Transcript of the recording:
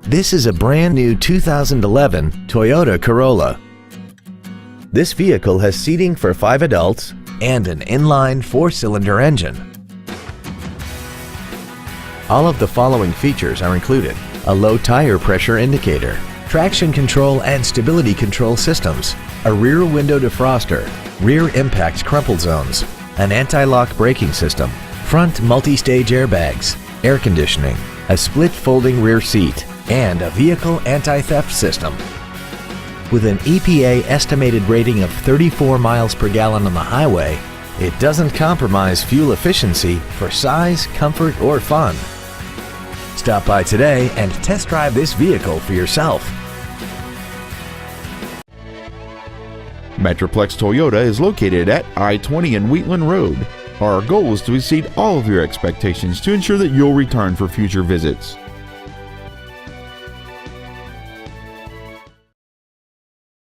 This is a brand new 2011 Toyota Corolla. This vehicle has seating for 5 adults and an inline 4-cylinder engine. All of the following features are included: a low tire pressure indicator, traction control and stability control systems, a rear window defroster, rear impact crumple zones, an anti-lock braking system, front multi-stage airbags, air conditioning, a split folding rear seat, and a vehicle anti-theft system. With an EPA estimated rating of 34 miles per gallon on the highway, it doesn't compromise fuel efficiency for size, comfort, or fun. Stop by today and test drive this vehicle for yourself. Metroplex Toyota is located at I-20 and Wheatland Road. Our goal is to exceed all of your expectations to ensure that you'll return for future visits.